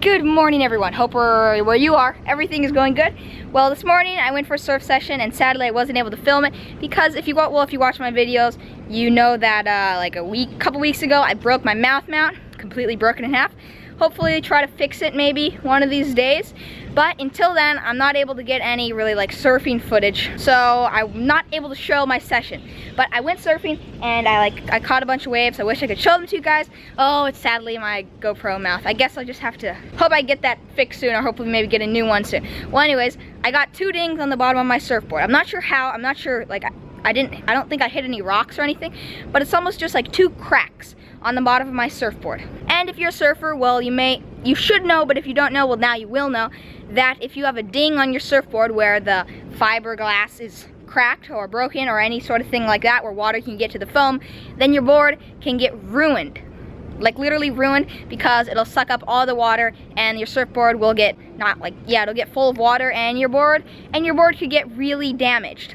Good morning, everyone. Hope where you are, everything is going good. Well, this morning I went for a surf session, and sadly I wasn't able to film it because if you watch my videos, you know that like couple weeks ago, I broke my mouth mount, completely broken in half. Hopefully try to fix it maybe one of these days. But until then, I'm not able to get any really like surfing footage. So I'm not able to show my session. But I went surfing and I caught a bunch of waves. I wish I could show them to you guys. Oh, it's sadly my GoPro mouth. I guess I'll just have to hope I get that fixed soon, or hopefully maybe get a new one soon. Well, anyways, I got 2 dings on the bottom of my surfboard. I'm not sure how, I'm not sure, like I don't think I hit any rocks or anything, but it's almost just like 2 cracks on the bottom of my surfboard. And if you're a surfer, well, you should know, but if you don't know, well, now you will know that if you have a ding on your surfboard where the fiberglass is cracked or broken or any sort of thing like that where water can get to the foam, then your board can get ruined. Like literally ruined, because it'll suck up all the water and your surfboard will get it'll get full of water, and your board could get really damaged.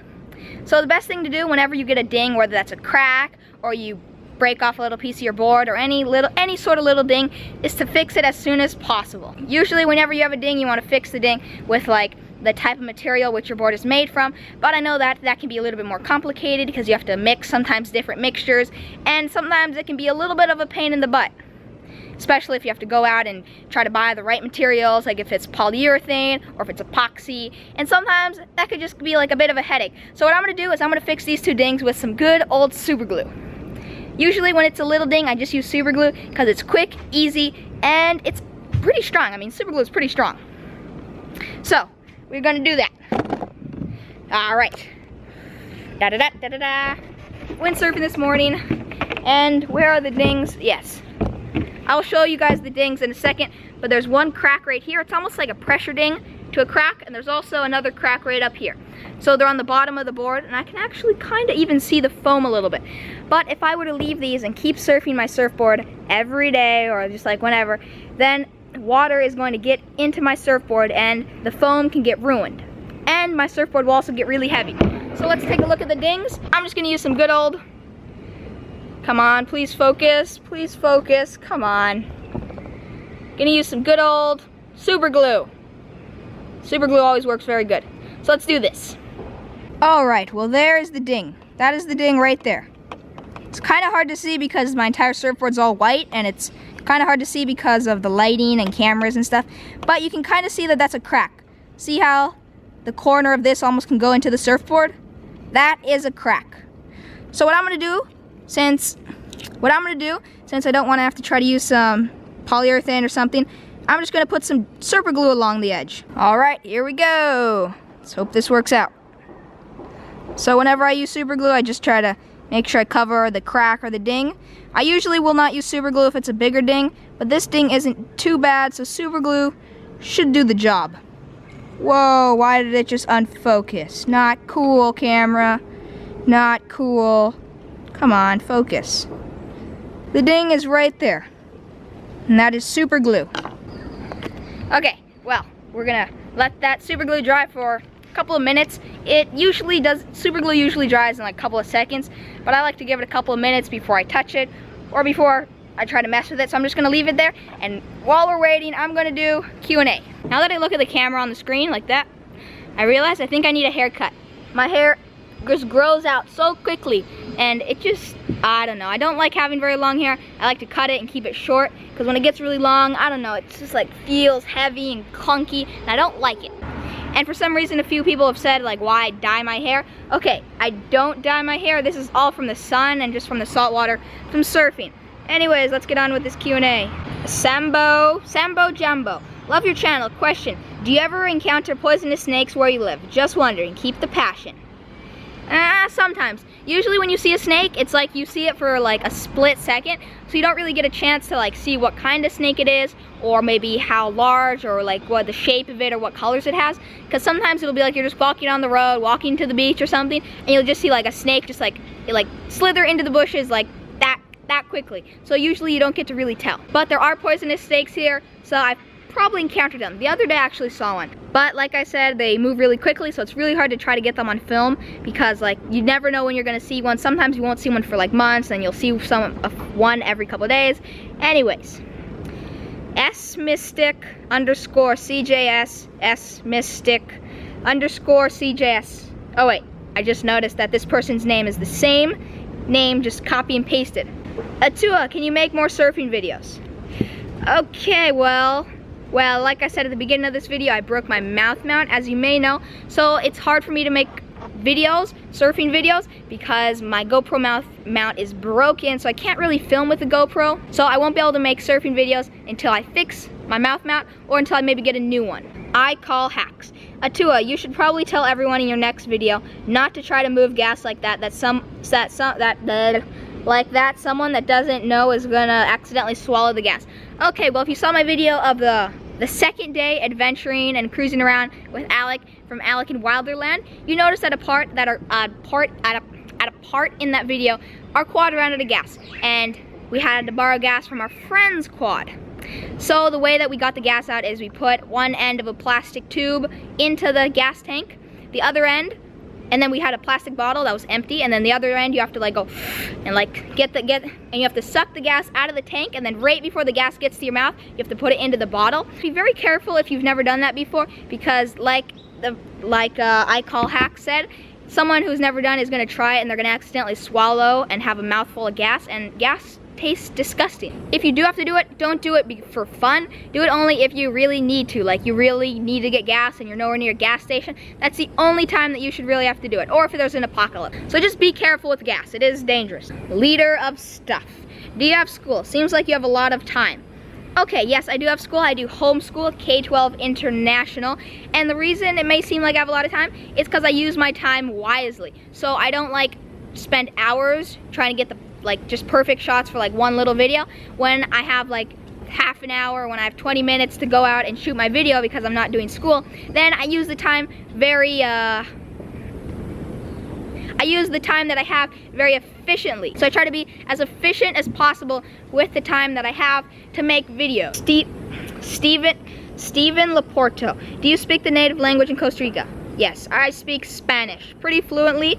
So the best thing to do whenever you get a ding, whether that's a crack or you break off a little piece of your board or any sort of little ding, is to fix it as soon as possible. Usually whenever you have a ding, you want to fix the ding with like the type of material which your board is made from, but I know that can be a little bit more complicated because you have to mix sometimes different mixtures, and sometimes it can be a little bit of a pain in the butt, especially if you have to go out and try to buy the right materials, like if it's polyurethane or if it's epoxy, and sometimes that could just be like a bit of a headache. So what I'm going to do is I'm going to fix these 2 dings with some good old super glue. Usually when it's a little ding, I just use super glue because it's quick, easy, and it's pretty strong. I mean, super glue is pretty strong. So we're going to do that. All right. Da-da-da-da-da-da. Went surfing this morning, and where are the dings? Yes. I'll show you guys the dings in a second, but there's one crack right here. It's almost like a pressure ding to a crack, and there's also another crack right up here. So they're on the bottom of the board, and I can actually kind of even see the foam a little bit. But if I were to leave these and keep surfing my surfboard every day, or just like whenever, then water is going to get into my surfboard and the foam can get ruined. And my surfboard will also get really heavy. So let's take a look at the dings. I'm just gonna use some good old, come on, please focus, come on. Gonna use some good old super glue. Super glue always works very good. So let's do this. All right, well, there's the ding. That is the ding right there. It's kind of hard to see because my entire surfboard's all white, and it's kind of hard to see because of the lighting and cameras and stuff, but you can kind of see that that's a crack. See how the corner of this almost can go into the surfboard? That is a crack. So what I'm gonna do, since I don't want to have to try to use some polyurethane or something, I'm just gonna put some super glue along the edge. All right, here we go. Let's hope this works out. So whenever I use super glue, I just try to make sure I cover the crack or the ding. I usually will not use super glue if it's a bigger ding, but this ding isn't too bad, so super glue should do the job. Whoa, why did it just unfocus? Not cool, camera. Not cool. Come on, focus. The ding is right there, and that is super glue. Okay, well, we're gonna let that super glue dry for a couple of minutes. Super glue usually dries in like a couple of seconds, but I like to give it a couple of minutes before I touch it or before I try to mess with it. So I'm just gonna leave it there, and while we're waiting, I'm gonna do Q&A. Now that I look at the camera on the screen like that, I realize I think I need a haircut. My hair just grows out so quickly, and it just, I don't know. I don't like having very long hair. I like to cut it and keep it short, because when it gets really long, I don't know, it's just like feels heavy and clunky, and I don't like it. And for some reason, a few people have said like, why dye my hair? Okay, I don't dye my hair. This is all from the sun and just from the salt water from surfing. Anyways, let's get on with this Q&A. Sambo Jumbo. Love your channel. Question, do you ever encounter poisonous snakes where you live? Just wondering. Keep the passion. Sometimes. Usually when you see a snake, it's like you see it for like a split second, so you don't really get a chance to like see what kind of snake it is, or maybe how large, or like what the shape of it, or what colors it has. Because sometimes it'll be like you're just walking on the road, walking to the beach or something, and you'll just see like a snake just like slither into the bushes like that quickly. So usually you don't get to really tell. But there are poisonous snakes here, so I've probably encountered them. The other day I actually saw one. But like I said, they move really quickly, so it's really hard to try to get them on film, because like you never know when you're gonna see one. Sometimes you won't see one for like months, and you'll see one every couple of days. Anyways, smystic_CJS, smystic_CJS. Oh wait, I just noticed that this person's name is the same name, just copy and pasted. Atua, can you make more surfing videos? Okay, well, like I said at the beginning of this video, I broke my mouth mount, as you may know, so it's hard for me to make videos, surfing videos, because my GoPro mount is broken, so I can't really film with the GoPro. So I won't be able to make surfing videos until I fix my mouth mount, or until I maybe get a new one. I call hacks. Atua, you should probably tell everyone in your next video not to try to move gas like that. Someone that doesn't know is gonna accidentally swallow the gas. Okay, well, if you saw my video of the second day adventuring and cruising around with Alec from Alec in Wilderland, you noticed at a part in that video, our quad ran out of gas, and we had to borrow gas from our friend's quad. So the way that we got the gas out is we put one end of a plastic tube into the gas tank, the other end, and then we had a plastic bottle that was empty, and then the other end you have to like go and like and you have to suck the gas out of the tank, and then right before the gas gets to your mouth, you have to put it into the bottle. Be very careful if you've never done that before, because like I Call Hack said, someone who's never done is gonna try it and they're gonna accidentally swallow and have a mouthful of gas, and gas tastes disgusting. If you do have to do it, don't do it for fun. Do it only if you really need to, like you really need to get gas and you're nowhere near a gas station. That's the only time that you should really have to do it, or if there's an apocalypse. So just be careful with gas, it is dangerous. Leader of stuff. Do you have school? Seems like you have a lot of time. Okay, yes, I do have school. I do homeschool, K-12 International, and the reason it may seem like I have a lot of time is because I use my time wisely. So I don't like spend hours trying to get the just perfect shots for like one little video, when I have like half an hour, when I have 20 minutes to go out and shoot my video because I'm not doing school. Then I use the time that I have very efficiently. So I try to be as efficient as possible with the time that I have to make videos. Steven Laporto, do you speak the native language in Costa Rica? Yes, I speak Spanish pretty fluently.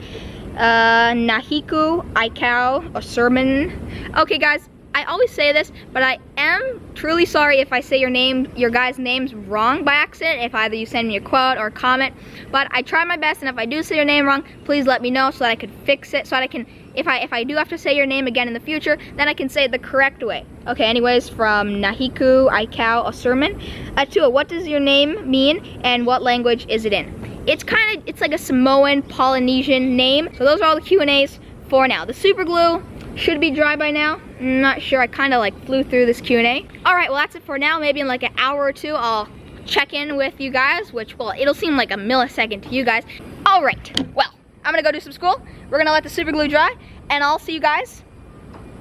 Nahiku, Aikau, or Sermon. Okay guys, I always say this, but I am truly sorry if I say your guys' names wrong by accident, if either you send me a quote or a comment, but I try my best, and if I do say your name wrong, please let me know so that I can fix it, so that I can, if I do have to say your name again in the future, then I can say it the correct way. Okay, anyways, from Nahiku, Aikau, or Sermon. Atua, what does your name mean, and what language is it in? It's like a Samoan Polynesian name. So those are all the Q&As for now. The super glue should be dry by now. I'm not sure, I kind of like flew through this Q&A. All right, well that's it for now. Maybe in like an hour or two, I'll check in with you guys, which, well, it'll seem like a millisecond to you guys. All right, well, I'm gonna go do some school. We're gonna let the super glue dry, and I'll see you guys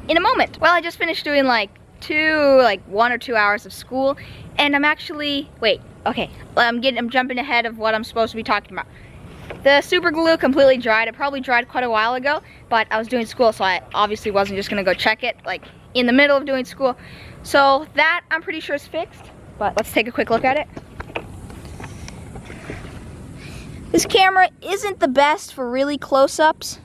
in a moment. Well, I just finished doing like 1 or 2 hours of school, and I'm actually, okay, I'm jumping ahead of what I'm supposed to be talking about. The super glue completely dried. It probably dried quite a while ago, but I was doing school, so I obviously wasn't just gonna go check it like in the middle of doing school. So that I'm pretty sure is fixed, but let's take a quick look at it. This camera isn't the best for really close-ups.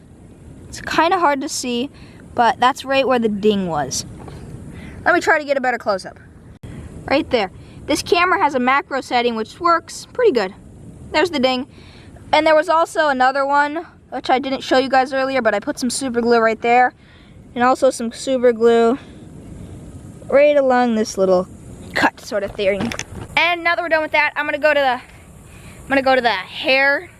It's kind of hard to see, but that's right where the ding was. Let me try to get a better close-up. Right there. This camera has a macro setting which works pretty good. There's the ding. And there was also another one, which I didn't show you guys earlier, but I put some super glue right there. And also some super glue right along this little cut sort of thing. And now that we're done with that, I'm gonna go to the hair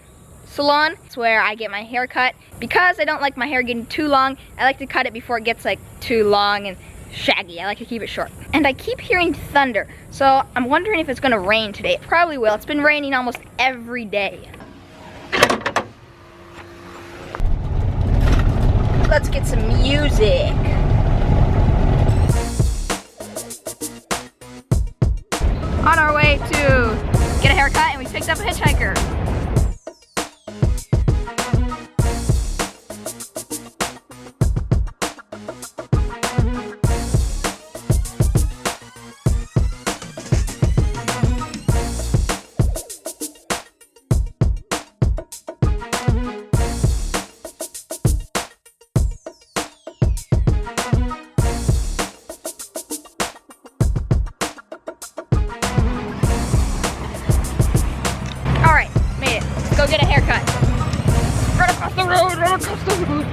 salon. It's where I get my hair cut. Because I don't like my hair getting too long, I like to cut it before it gets like too long and shaggy. I like to keep it short. And I keep hearing thunder, so I'm wondering if it's gonna rain today. It probably will. It's been raining almost every day. Let's get some music. On our way to get a haircut, and we picked up a hitchhiker. get a haircut. Run across the road, run across the road.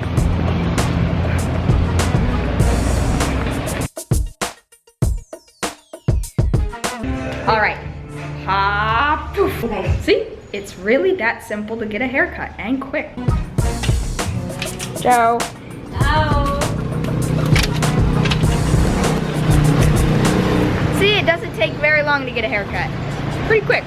All right, hop, poof. See, it's really that simple to get a haircut and quick. Joe. Oh. See, it doesn't take very long to get a haircut. It's pretty quick.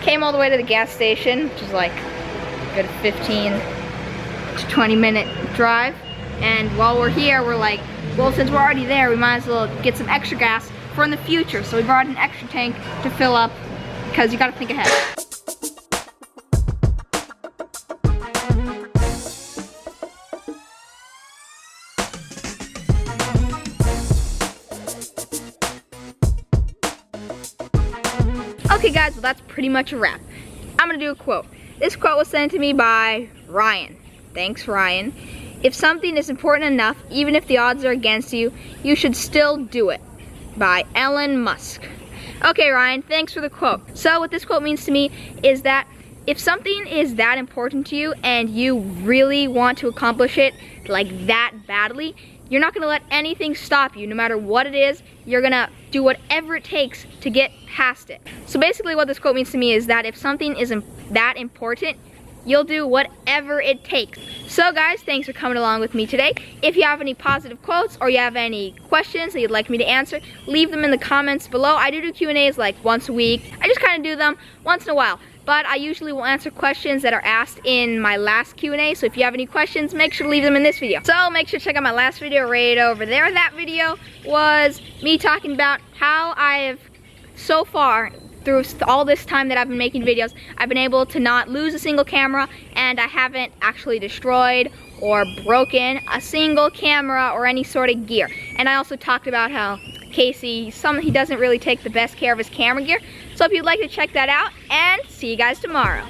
Came all the way to the gas station, which is like a good 15 to 20 minute drive. And while we're here, we're like, well, since we're already there, we might as well get some extra gas for in the future. So we brought an extra tank to fill up because you gotta think ahead. Okay guys, well that's pretty much a wrap. I'm gonna do a quote. This quote was sent to me by Ryan. Thanks, Ryan. If something is important enough, even if the odds are against you, you should still do it. By Elon Musk. Okay, Ryan, thanks for the quote. So what this quote means to me is that if something is that important to you and you really want to accomplish it like that badly, you're not gonna let anything stop you. No matter what it is, you're gonna do whatever it takes to get past it. So basically what this quote means to me is that if something isn't that important, you'll do whatever it takes. So guys, thanks for coming along with me today. If you have any positive quotes or you have any questions that you'd like me to answer, leave them in the comments below. I do Q&As like once a week. I just kind of do them once in a while. But I usually will answer questions that are asked in my last Q&A. So if you have any questions, make sure to leave them in this video. So make sure to check out my last video right over there. That video was me talking about how I have so far, through all this time that I've been making videos, I've been able to not lose a single camera, and I haven't actually destroyed or broken a single camera or any sort of gear. And I also talked about how Casey, he doesn't really take the best care of his camera gear. So if you'd like to check that out, and see you guys tomorrow.